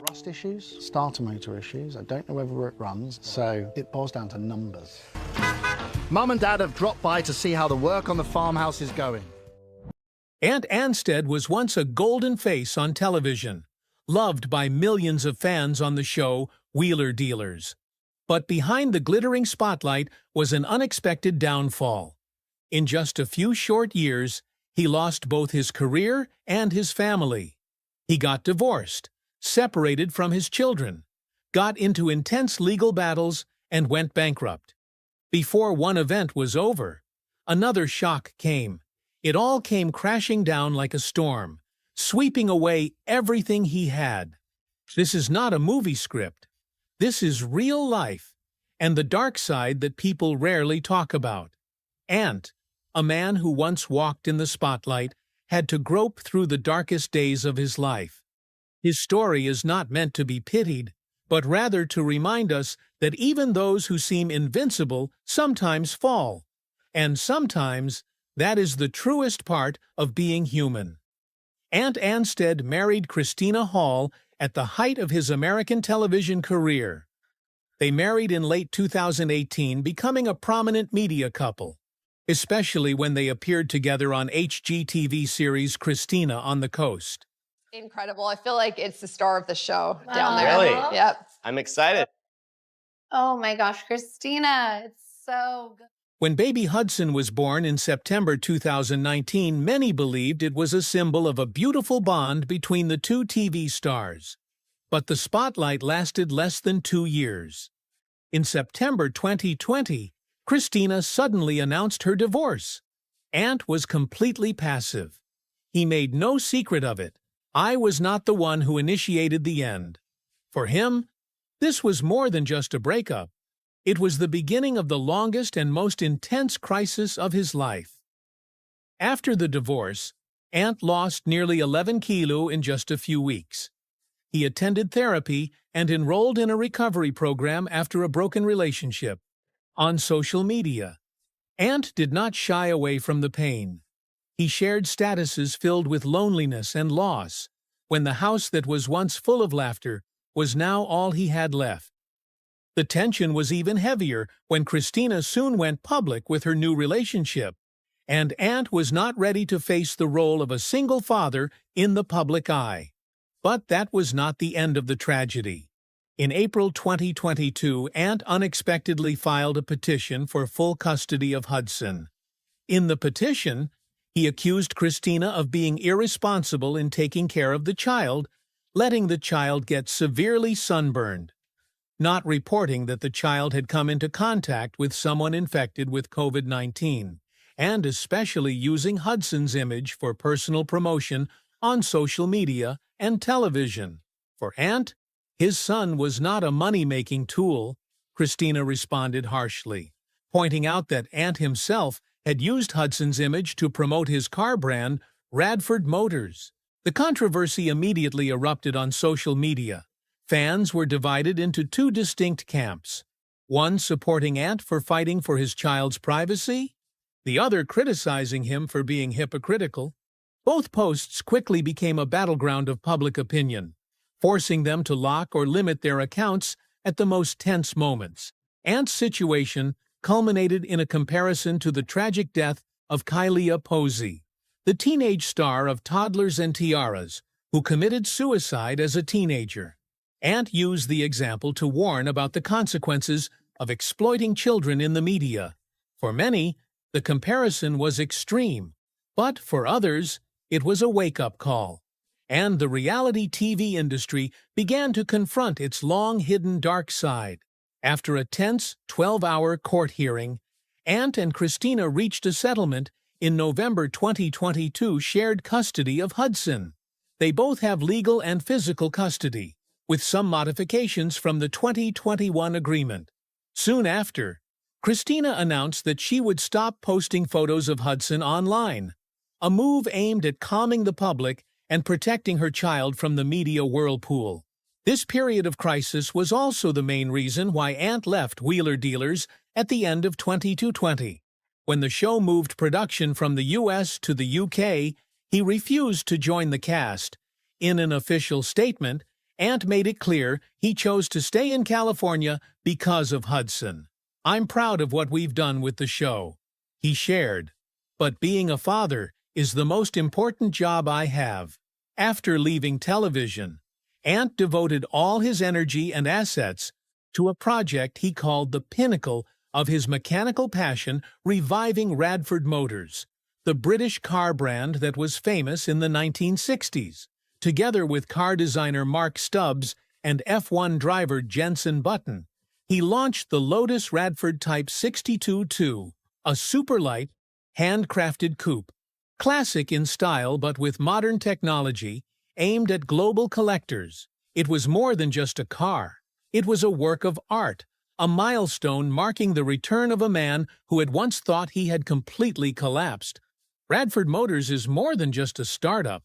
Rust issues, starter motor issues. I don't know whether it runs, so it boils down to numbers. Mum and Dad have dropped by to see how the work on the farmhouse is going. Ant Anstead was once a golden face on television, loved by millions of fans on the show Wheeler Dealers. But behind the glittering spotlight was an unexpected downfall. In just a few short years, he lost both his career and his family. He got divorced, separated from his children, got into intense legal battles, and went bankrupt. Before one event was over, another shock came. It all came crashing down like a storm, sweeping away everything he had. This is not a movie script. This is real life, and the dark side that people rarely talk about. Ant, a man who once walked in the spotlight, had to grope through the darkest days of his life. His story is not meant to be pitied, but rather to remind us that even those who seem invincible sometimes fall, and sometimes that is the truest part of being human. Ant Anstead married Christina Hall at the height of his American television career. They married in late 2018, becoming a prominent media couple, especially when they appeared together on HGTV series Christina on the Coast. Incredible. I feel like it's the star of the show down there. Really? Yep. I'm excited. Oh my gosh, Christina, it's so good. When baby Hudson was born in September 2019, many believed it was a symbol of a beautiful bond between the two TV stars. But the spotlight lasted less than 2 years. In September 2020, Christina suddenly announced her divorce. Ant was completely passive. He made no secret of it. "I was not the one who initiated the end." For him, this was more than just a breakup. It was the beginning of the longest and most intense crisis of his life. After the divorce, Ant lost nearly 11 kilos in just a few weeks. He attended therapy and enrolled in a recovery program after a broken relationship. On social media, Ant did not shy away from the pain. He shared statuses filled with loneliness and loss, when the house that was once full of laughter was now all he had left. The tension was even heavier when Christina soon went public with her new relationship, and Ant was not ready to face the role of a single father in the public eye. But that was not the end of the tragedy. In April 2022, Ant unexpectedly filed a petition for full custody of Hudson. In the petition, he accused Christina of being irresponsible in taking care of the child, letting the child get severely sunburned, not reporting that the child had come into contact with someone infected with COVID-19, and especially using Hudson's image for personal promotion on social media and television. For Ant, his son was not a money-making tool, Christina responded harshly, pointing out that Ant himself had used Hudson's image to promote his car brand, Radford Motors. The controversy immediately erupted on social media. Fans were divided into two distinct camps, one supporting Ant for fighting for his child's privacy, the other criticizing him for being hypocritical. Both posts quickly became a battleground of public opinion, forcing them to lock or limit their accounts at the most tense moments. Ant's situation culminated in a comparison to the tragic death of Kylie Posey, the teenage star of Toddlers and Tiaras, who committed suicide as a teenager. Ant used the example to warn about the consequences of exploiting children in the media. For many, the comparison was extreme, but for others, it was a wake-up call. And the reality TV industry began to confront its long-hidden dark side. After a tense 12-hour court hearing, Ant and Christina reached a settlement in November 2022, shared custody of Hudson. They both have legal and physical custody, with some modifications from the 2021 agreement. Soon after, Christina announced that she would stop posting photos of Hudson online, a move aimed at calming the public and protecting her child from the media whirlpool. This period of crisis was also the main reason why Ant left Wheeler Dealers at the end of 2020. When the show moved production from the US to the UK, he refused to join the cast. In an official statement, Ant made it clear he chose to stay in California because of Hudson. "I'm proud of what we've done with the show," he shared. "But being a father is the most important job I have." After leaving television, Ant devoted all his energy and assets to a project he called the pinnacle of his mechanical passion, reviving Radford Motors, the British car brand that was famous in the 1960s. Together with car designer Mark Stubbs and F1 driver Jenson Button, he launched the Lotus Radford Type 62-2, a superlight, handcrafted coupe. Classic in style but with modern technology, aimed at global collectors, it was more than just a car. It was a work of art, a milestone marking the return of a man who had once thought he had completely collapsed. Radford Motors is more than just a startup.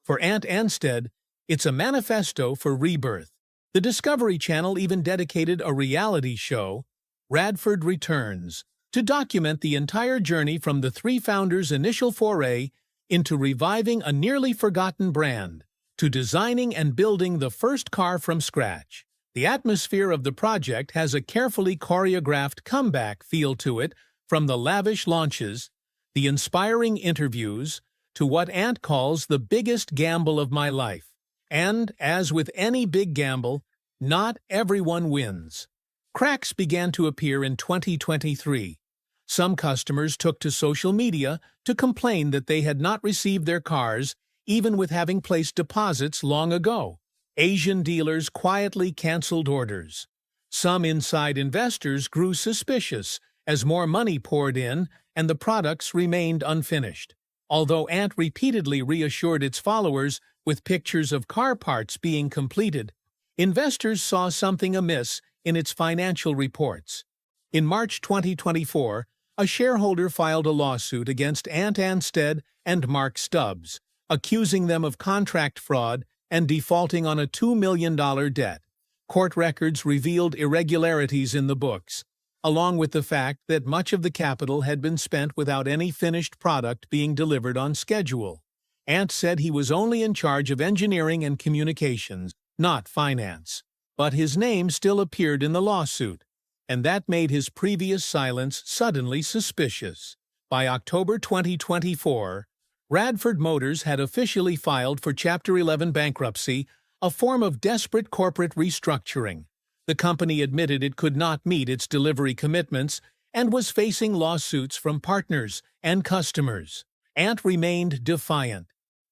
For Ant Anstead, it's a manifesto for rebirth. The Discovery Channel even dedicated a reality show, Radford Returns, to document the entire journey from the three founders' initial foray into reviving a nearly forgotten brand, to designing and building the first car from scratch. The atmosphere of the project has a carefully choreographed comeback feel to it, from the lavish launches, the inspiring interviews, to what Ant calls the biggest gamble of my life. And, as with any big gamble, not everyone wins. Cracks began to appear in 2023. Some customers took to social media to complain that they had not received their cars, even with having placed deposits long ago. Asian dealers quietly canceled orders. Some inside investors grew suspicious as more money poured in and the products remained unfinished. Although Ant repeatedly reassured its followers with pictures of car parts being completed, investors saw something amiss in its financial reports. In March 2024, a shareholder filed a lawsuit against Ant Anstead and Mark Stubbs, accusing them of contract fraud and defaulting on a $2 million debt. Court records revealed irregularities in the books, along with the fact that much of the capital had been spent without any finished product being delivered on schedule. Ant said he was only in charge of engineering and communications, not finance. But his name still appeared in the lawsuit, and that made his previous silence suddenly suspicious. By October 2024, Radford Motors had officially filed for Chapter 11 bankruptcy, a form of desperate corporate restructuring. The company admitted it could not meet its delivery commitments and was facing lawsuits from partners and customers. Ant remained defiant.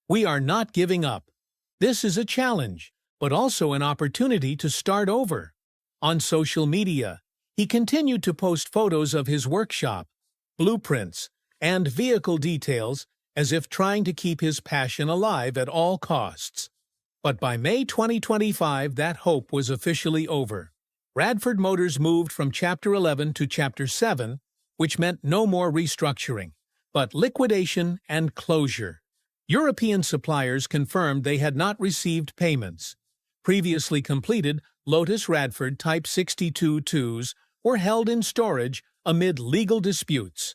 "We are not giving up. This is a challenge, but also an opportunity to start over." On social media, he continued to post photos of his workshop, blueprints, and vehicle details, as if trying to keep his passion alive at all costs. But by May 2025, that hope was officially over. Radford Motors moved from Chapter 11 to Chapter 7, which meant no more restructuring, but liquidation and closure. European suppliers confirmed they had not received payments. Previously completed Lotus Radford Type 62-2s were held in storage amid legal disputes.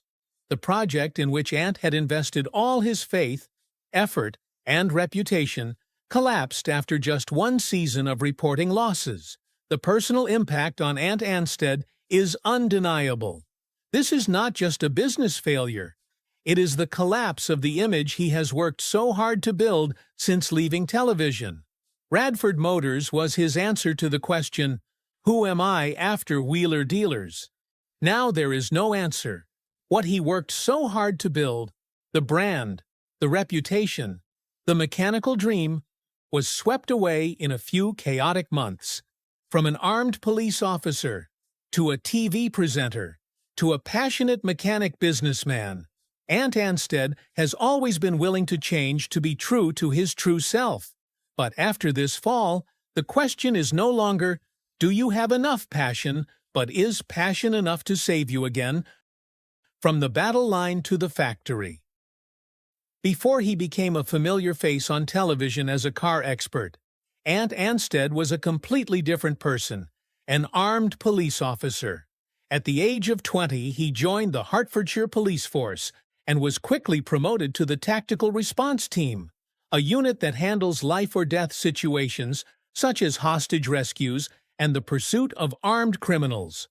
The project, in which Ant had invested all his faith, effort, and reputation, collapsed after just one season of reporting losses. The personal impact on Ant Anstead is undeniable. This is not just a business failure. It is the collapse of the image he has worked so hard to build since leaving television. Radford Motors was his answer to the question, "Who am I after Wheeler Dealers?" Now there is no answer. What he worked so hard to build, the brand, the reputation, the mechanical dream, was swept away in a few chaotic months. From an armed police officer, to a TV presenter, to a passionate mechanic businessman, Ant Anstead has always been willing to change to be true to his true self. But after this fall, the question is no longer, do you have enough passion, but is passion enough to save you again? From the battle line to the factory. Before he became a familiar face on television as a car expert, Ant Anstead was a completely different person, an armed police officer. At the age of 20, he joined the Hertfordshire Police Force and was quickly promoted to the Tactical Response Team, a unit that handles life-or-death situations such as hostage rescues and the pursuit of armed criminals.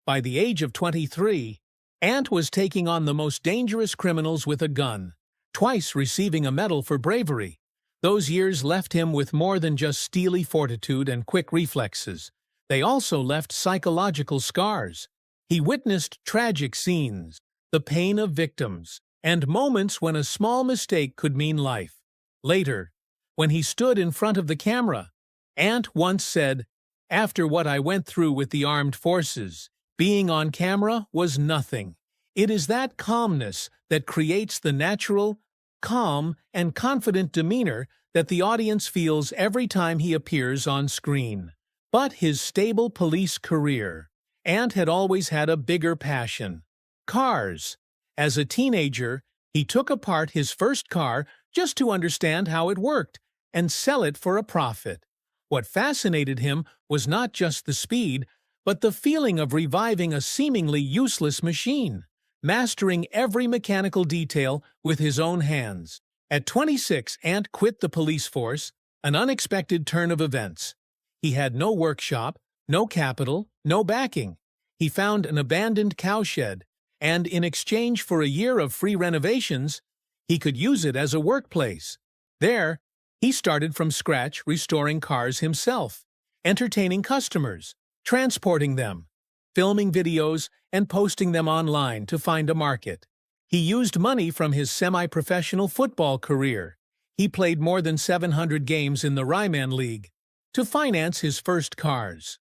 By the age of 23, Ant was taking on the most dangerous criminals with a gun, twice receiving a medal for bravery. Those years left him with more than just steely fortitude and quick reflexes. They also left psychological scars. He witnessed tragic scenes, the pain of victims, and moments when a small mistake could mean life. Later, when he stood in front of the camera, Ant once said, "After what I went through with the armed forces, being on camera was nothing. It is that calmness that creates the natural, calm, and confident demeanor that the audience feels every time he appears on screen." But his stable police career, Ant had always had a bigger passion: cars. As a teenager, he took apart his first car just to understand how it worked and sell it for a profit. What fascinated him was not just the speed, but the feeling of reviving a seemingly useless machine, mastering every mechanical detail with his own hands. At 26, Ant quit the police force, an unexpected turn of events. He had no workshop, no capital, no backing. He found an abandoned cowshed, and in exchange for a year of free renovations, he could use it as a workplace. There, he started from scratch restoring cars himself, entertaining customers, transporting them, filming videos, and posting them online to find a market. He used money from his semi-professional football career. He played more than 700 games in the Ryman League to finance his first cars.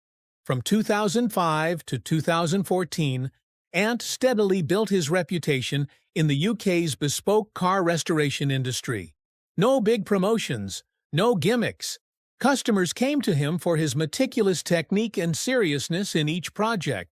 From 2005 to 2014, Ant steadily built his reputation in the UK's bespoke car restoration industry. No big promotions, no gimmicks. Customers came to him for his meticulous technique and seriousness in each project.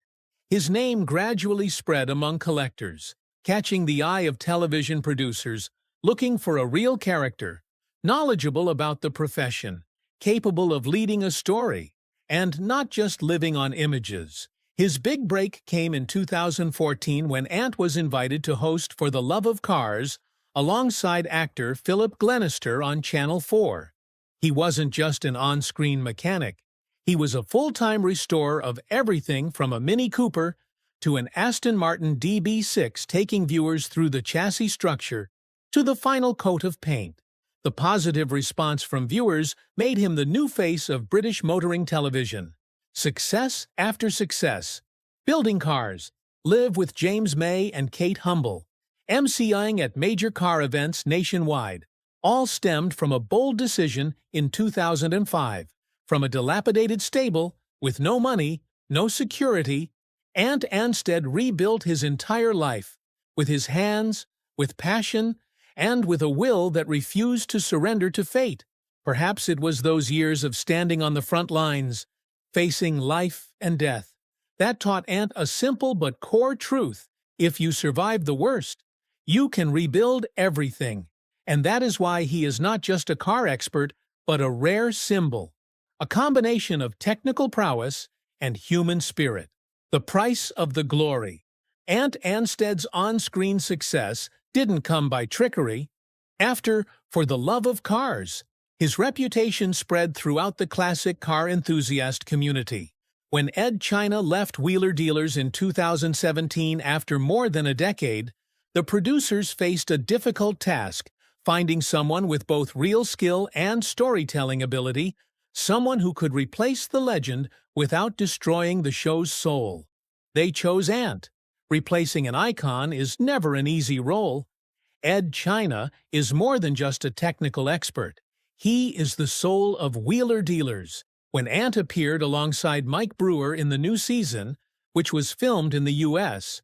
His name gradually spread among collectors, catching the eye of television producers looking for a real character, knowledgeable about the profession, capable of leading a story, and not just living on images. His big break came in 2014 when Ant was invited to host For the Love of Cars alongside actor Philip Glenister on Channel 4. He wasn't just an on-screen mechanic. He was a full-time restorer of everything from a Mini Cooper to an Aston Martin DB6, taking viewers through the chassis structure to the final coat of paint. The positive response from viewers made him the new face of British motoring television. Success after success. Building cars. Live with James May and Kate Humble. MCing at major car events nationwide. All stemmed from a bold decision in 2005. From a dilapidated stable, with no money, no security, Ant Anstead rebuilt his entire life, with his hands, with passion, and with a will that refused to surrender to fate. Perhaps it was those years of standing on the front lines, facing life and death, that taught Ant a simple but core truth: if you survive the worst, you can rebuild everything. And that is why he is not just a car expert, but a rare symbol, a combination of technical prowess and human spirit. The price of the glory. Ant Anstead's on-screen success didn't come by trickery. After For the Love of Cars, his reputation spread throughout the classic car enthusiast community. When Ed China left Wheeler Dealers in 2017 after more than a decade, the producers faced a difficult task: finding someone with both real skill and storytelling ability, someone who could replace the legend without destroying the show's soul. They chose Ant. Replacing an icon is never an easy role. Ed China is more than just a technical expert. He is the soul of Wheeler Dealers. When Ant appeared alongside Mike Brewer in the new season, which was filmed in the US,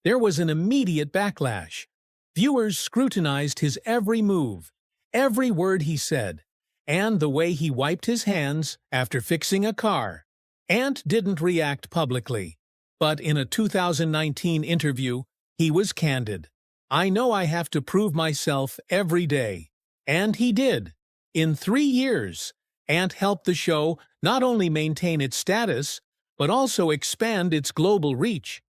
there was an immediate backlash. Viewers scrutinized his every move, every word he said, and the way he wiped his hands after fixing a car. Ant didn't react publicly, but in a 2019 interview, he was candid. "I know I have to prove myself every day." And he did. In 3 years, Ant helped the show not only maintain its status, but also expand its global reach.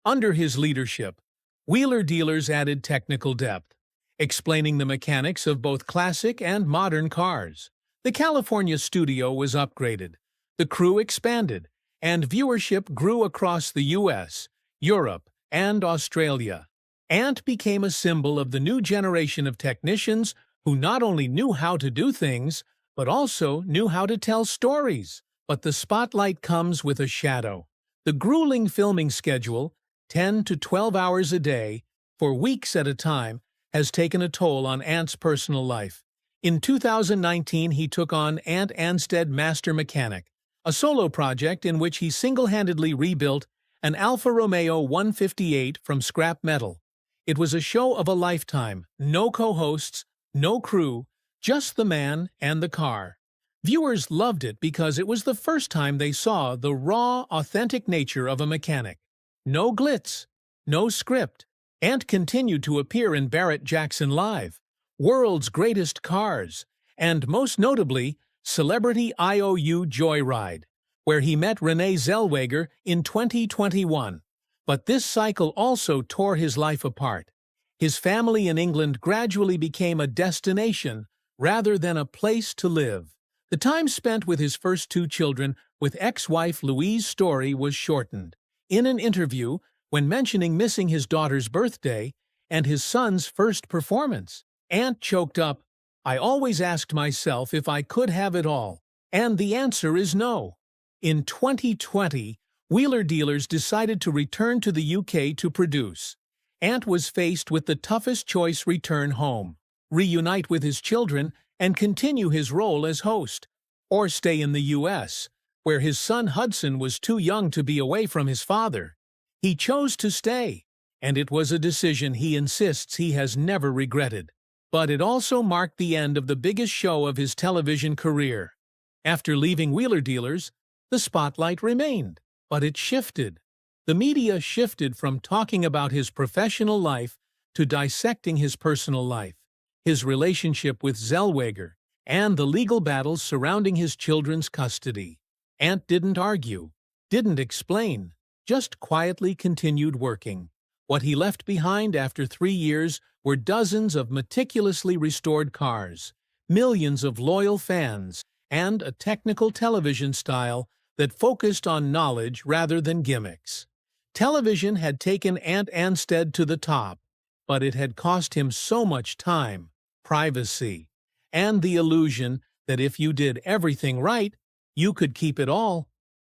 Under his leadership, Wheeler Dealers added technical depth, explaining the mechanics of both classic and modern cars. The California studio was upgraded, the crew expanded, and viewership grew across the US, Europe, and Australia. Ant became a symbol of the new generation of technicians who not only knew how to do things, but also knew how to tell stories. But the spotlight comes with a shadow. The grueling filming schedule, 10 to 12 hours a day, for weeks at a time, has taken a toll on Ant's personal life. In 2019, he took on Ant Anstead Master Mechanic, a solo project in which he single-handedly rebuilt an Alfa Romeo 158 from scrap metal. It was a show of a lifetime, no co-hosts, no crew, just the man and the car. Viewers loved it because it was the first time they saw the raw, authentic nature of a mechanic. No glitz, no script. Ant continued to appear in Barrett Jackson Live, World's Greatest Cars, and most notably, Celebrity IOU Joyride, where he met Renee Zellweger in 2021. But this cycle also tore his life apart. His family in England gradually became a destination rather than a place to live. The time spent with his first two children with ex-wife Louise Story was shortened. In an interview, when mentioning missing his daughter's birthday and his son's first performance, Ant choked up, "I always asked myself if I could have it all, and the answer is no." In 2020, Wheeler Dealers decided to return to the UK to produce. Ant was faced with the toughest choice: return home, reunite with his children, and continue his role as host, or stay in the US, where his son Hudson was too young to be away from his father. He chose to stay, and it was a decision he insists he has never regretted. But it also marked the end of the biggest show of his television career. After leaving Wheeler Dealers, the spotlight remained, but it shifted. The media shifted from talking about his professional life to dissecting his personal life, his relationship with Zellweger, and the legal battles surrounding his children's custody. Ant didn't argue, didn't explain, just quietly continued working. What he left behind after 3 years were dozens of meticulously restored cars, millions of loyal fans, and a technical television style that focused on knowledge rather than gimmicks. Television had taken Ant Anstead to the top, but it had cost him so much time, privacy, and the illusion that if you did everything right, you could keep it all.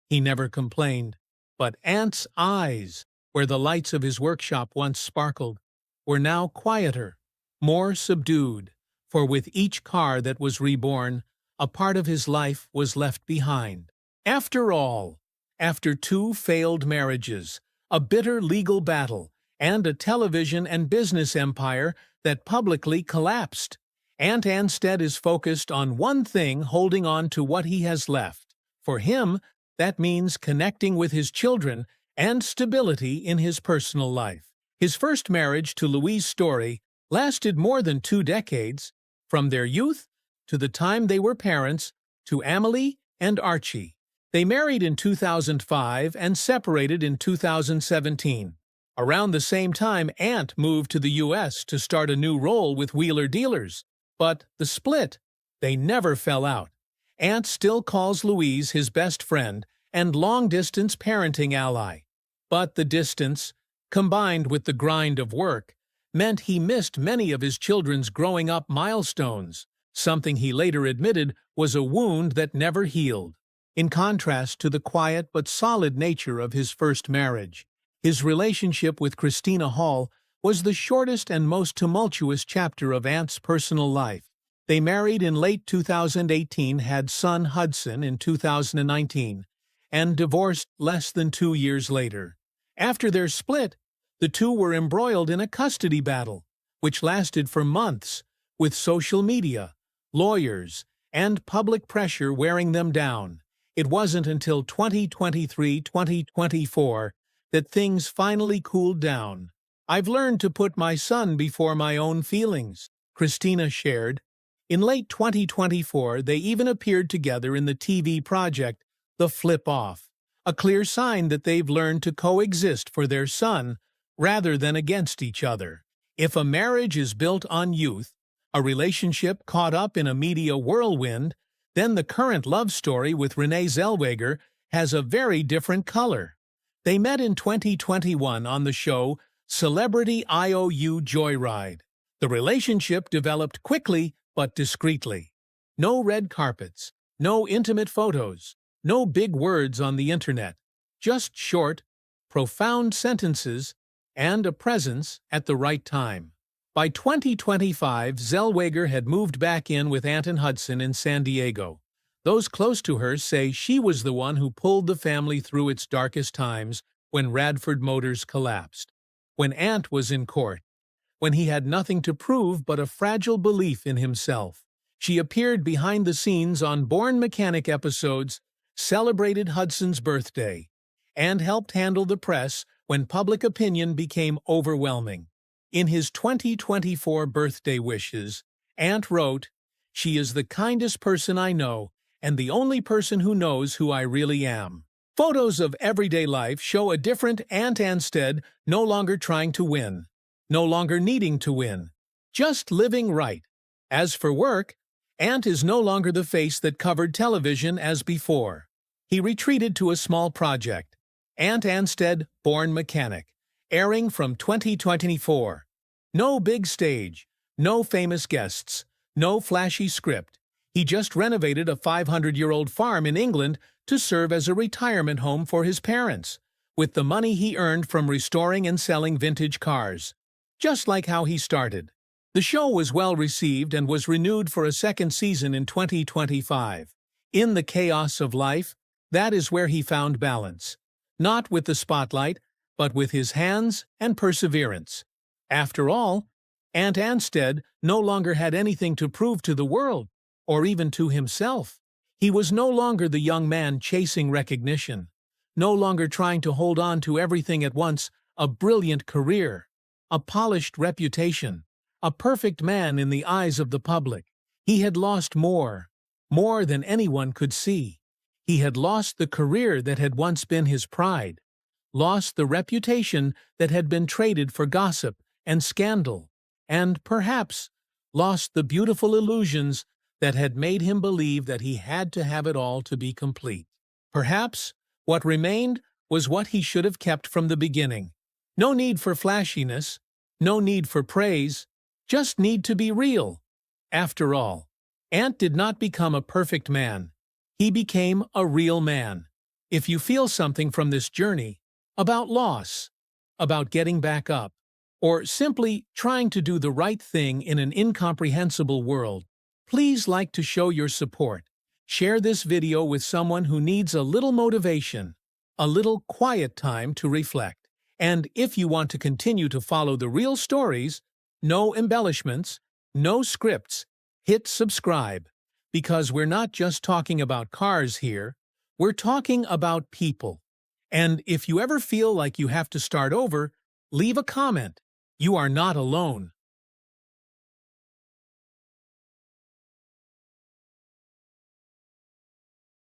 He never complained, but Ant's eyes, where the lights of his workshop once sparkled, were now quieter, more subdued, for with each car that was reborn, a part of his life was left behind. After all, after 2 failed marriages, a bitter legal battle, and a television and business empire that publicly collapsed, Ant Anstead is focused on one thing: holding on to what he has left. For him, that means connecting with his children and stability in his personal life. His first marriage to Louise Story lasted more than 2 decades, from their youth to the time they were parents to Amelie and Archie. They married in 2005 and separated in 2017. Around the same time, Ant moved to the US to start a new role with Wheeler Dealers. But the split, they never fell out. Ant still calls Louise his best friend and long-distance parenting ally. But the distance, combined with the grind of work, meant he missed many of his children's growing-up milestones, something he later admitted was a wound that never healed. In contrast to the quiet but solid nature of his first marriage, his relationship with Christina Hall was the shortest and most tumultuous chapter of Ant's personal life. They married in late 2018, had son Hudson in 2019, and divorced less than 2 years later. After their split, the two were embroiled in a custody battle, which lasted for months, with social media, lawyers, and public pressure wearing them down. It wasn't until 2023-2024 that things finally cooled down. "I've learned to put my son before my own feelings," Christina shared. In late 2024, they even appeared together in the TV project The Flip Off, a clear sign that they've learned to coexist for their son rather than against each other. If a marriage is built on youth, a relationship caught up in a media whirlwind, Then the current love story with Renee Zellweger has a very different color. They met in 2021 on the show Celebrity IOU Joyride. The relationship developed quickly but discreetly. No red carpets, no intimate photos, no big words on the internet. Just short, profound sentences and a presence at the right time. By 2025, Zellweger had moved back in with Ant and Hudson in San Diego. Those close to her say she was the one who pulled the family through its darkest times when Radford Motors collapsed, when Ant was in court, when he had nothing to prove but a fragile belief in himself. She appeared behind the scenes on Born Mechanic episodes, celebrated Hudson's birthday, and helped handle the press when public opinion became overwhelming. In his 2024 birthday wishes, Ant wrote, "She is the kindest person I know, and the only person who knows who I really am." Photos of everyday life show a different Ant Anstead, no longer trying to win, no longer needing to win, just living right. As for work, Ant is no longer the face that covered television as before. He retreated to a small project, Ant Anstead, Born Mechanic, airing from 2024. No big stage, no famous guests, no flashy script. He just renovated a 500-year-old farm in England to serve as a retirement home for his parents, with the money he earned from restoring and selling vintage cars. Just like how he started. The show was well received and was renewed for a second season in 2025. In the chaos of life, that is where he found balance. Not with the spotlight, but with his hands and perseverance. After all, Ant Anstead no longer had anything to prove to the world, or even to himself. He was no longer the young man chasing recognition, no longer trying to hold on to everything at once: a brilliant career, a polished reputation, a perfect man in the eyes of the public. He had lost more than anyone could see. He had lost the career that had once been his pride, lost the reputation that had been traded for gossip and scandal, and perhaps lost the beautiful illusions that had made him believe that he had to have it all to be complete. Perhaps what remained was what he should have kept from the beginning. No need for flashiness, no need for praise, just need to be real. After all, Ant did not become a perfect man. He became a real man. If you feel something from this journey, about loss, about getting back up, or simply trying to do the right thing in an incomprehensible world, please like to show your support. Share this video with someone who needs a little motivation, a little quiet time to reflect. And if you want to continue to follow the real stories, no embellishments, no scripts, hit subscribe. Because we're not just talking about cars here, we're talking about people. And if you ever feel like you have to start over, leave a comment. You are not alone.